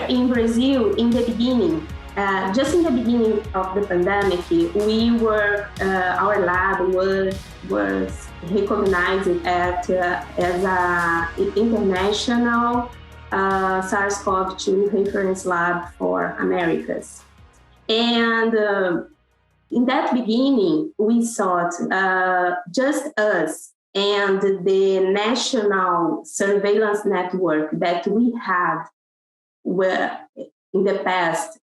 in Brazil, in the beginning, just in the beginning of the pandemic, our lab was recognized as an international SARS-CoV-2 reference lab for Americas. And in that beginning, we thought just us and the national surveillance network that we had in the past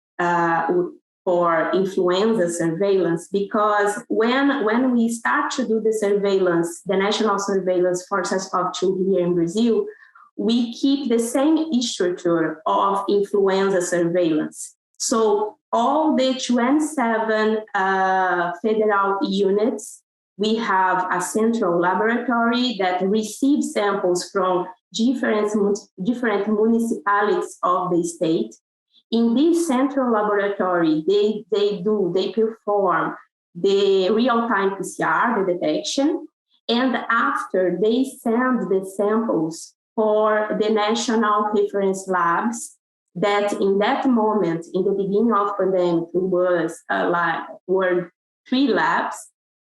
for influenza surveillance, because when we start to do the surveillance, the national surveillance for SARS-CoV-2 here in Brazil, we keep the same structure of influenza surveillance. So all the 27 federal units, we have a central laboratory that receives samples from different municipalities of the state. In this central laboratory, they perform the real-time PCR, the detection, and after they send the samples for the national reference labs that in that moment, in the beginning of the pandemic, were 3 labs,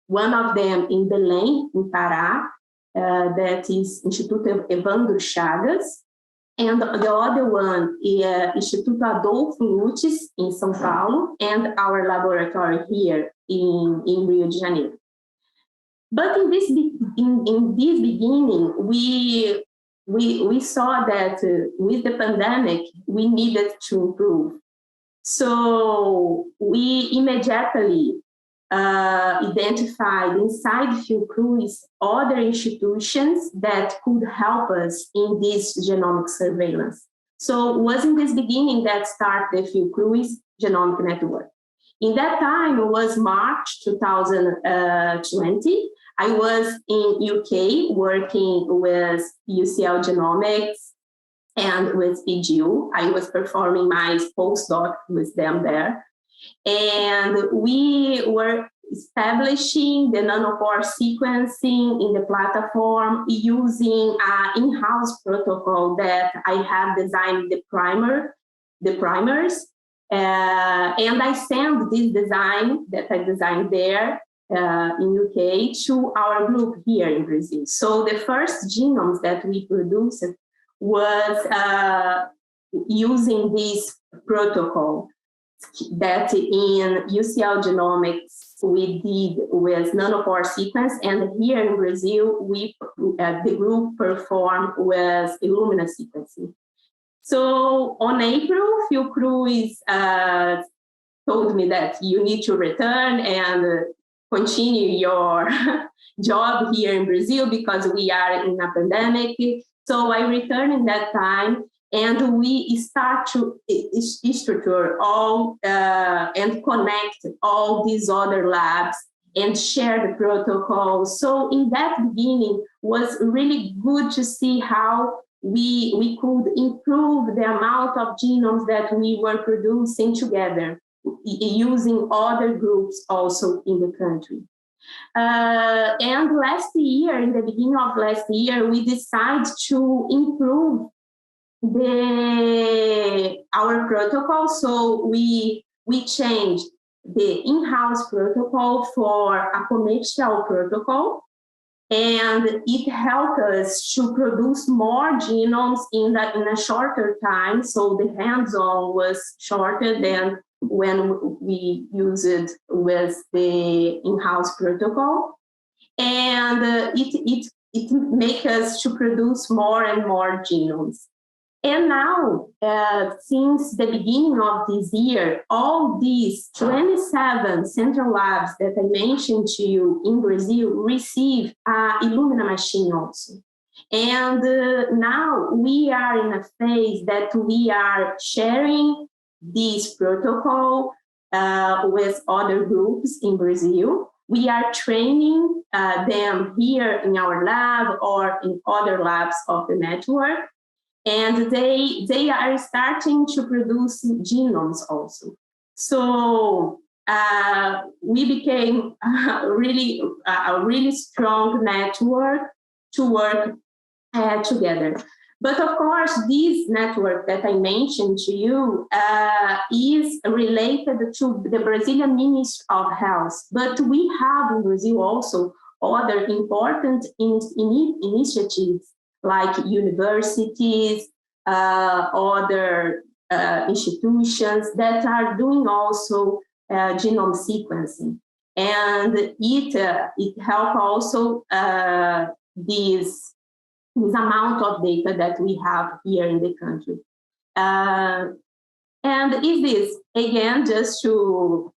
one of them in Belém, in Pará, that is Instituto Evandro Chagas, and the other one is Instituto Adolfo Lutz in São Paulo, and our laboratory here in Rio de Janeiro. But in this beginning, we saw that with the pandemic, we needed to improve. So we immediately identified inside Fiocruz other institutions that could help us in this genomic surveillance. So it was in this beginning that started the Fiocruz Genomic Network. In that time, it was March 2020. I was in UK working with UCL Genomics and with PGU. I was performing my postdoc with them there. And we were establishing the nanopore sequencing in the platform using an in-house protocol that I have designed the primers. And I sent this design that I designed there in UK to our group here in Brazil. So the first genomes that we produced was using this protocol that in UCL Genomics we did with nanopore sequence, and here in Brazil the group performed with Illumina sequencing. So on April, Fiocruz told me that you need to return and continue your job here in Brazil because we are in a pandemic. So I returned in that time, and we start to structure all and connect all these other labs and share the protocol. So in that beginning was really good to see how we could improve the amount of genomes that we were producing together, using other groups also in the country. And last year, in the beginning of last year, we decided to improve our protocol. So we changed the in-house protocol for a commercial protocol, and it helped us to produce more genomes in a shorter time. So the hands-on was shorter than when we used it with the in-house protocol, and it makes us to produce more and more genomes. And now, since the beginning of this year, all these 27 central labs that I mentioned to you in Brazil receive Illumina machine also. And now we are in a phase that we are sharing this protocol with other groups in Brazil. We are training them here in our lab or in other labs of the network. And they are starting to produce genomes also. So we became a really strong network to work together. But of course, this network that I mentioned to you is related to the Brazilian Ministry of Health. But we have in Brazil also other important initiatives like universities, other institutions that are doing also genome sequencing. And it helps also this amount of data that we have here in the country. And is this, again, just to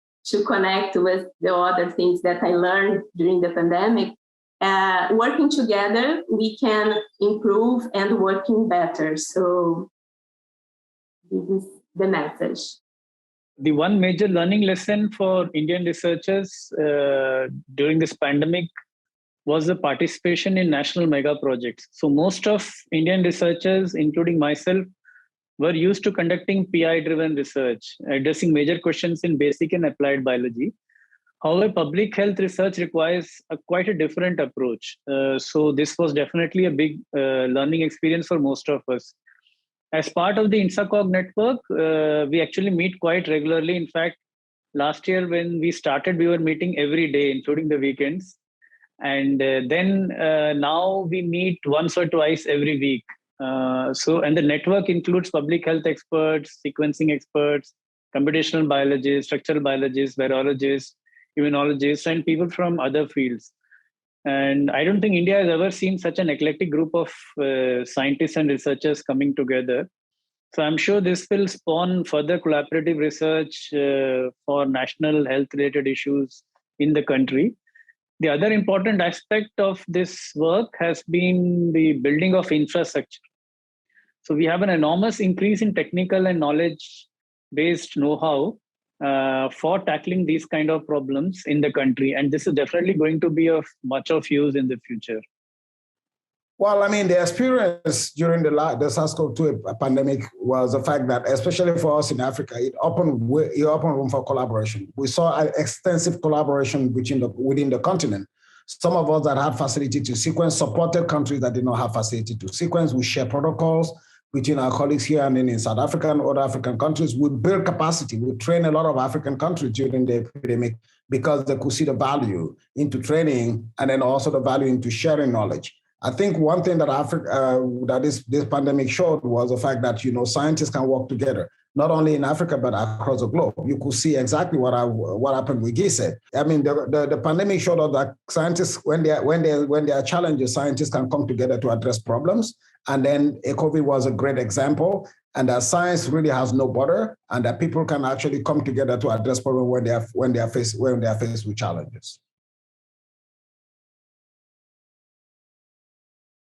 connect with the other things that I learned during the pandemic, working together, we can improve and working better. So this is the message. The one major learning lesson for Indian researchers during this pandemic was the participation in national mega projects. So most of Indian researchers, including myself, were used to conducting PI-driven research, addressing major questions in basic and applied biology. However, public health research requires quite a different approach. So this was definitely a big learning experience for most of us. As part of the INSACOG network, we actually meet quite regularly. In fact, last year when we started, we were meeting every day, including the weekends. And then now we meet once or twice every week. And the network includes public health experts, sequencing experts, computational biologists, structural biologists, virologists, immunologists, and people from other fields. And I don't think India has ever seen such an eclectic group of scientists and researchers coming together. So I'm sure this will spawn further collaborative research for national health-related issues in the country. The other important aspect of this work has been the building of infrastructure. So we have an enormous increase in technical and knowledge-based know-how for tackling these kind of problems in the country. And this is definitely going to be of much of use in the future. Well, I mean, the experience during the SARS-CoV-2 pandemic was the fact that, especially for us in Africa, it opened room for collaboration. We saw an extensive collaboration within the continent. Some of us that had facility to sequence supported countries that did not have facility to sequence. We share protocols between our colleagues here and in South Africa and other African countries. We build capacity. We train a lot of African countries during the epidemic because they could see the value into training and then also the value into sharing knowledge. I think one thing that this pandemic showed was the fact that scientists can work together, not only in Africa but across the globe. You could see exactly what happened with GISED. I mean, the pandemic showed us that scientists, when there are challenges, scientists can come together to address problems. And then COVID was a great example, and that science really has no border, and that people can actually come together to address problems when they are faced with challenges.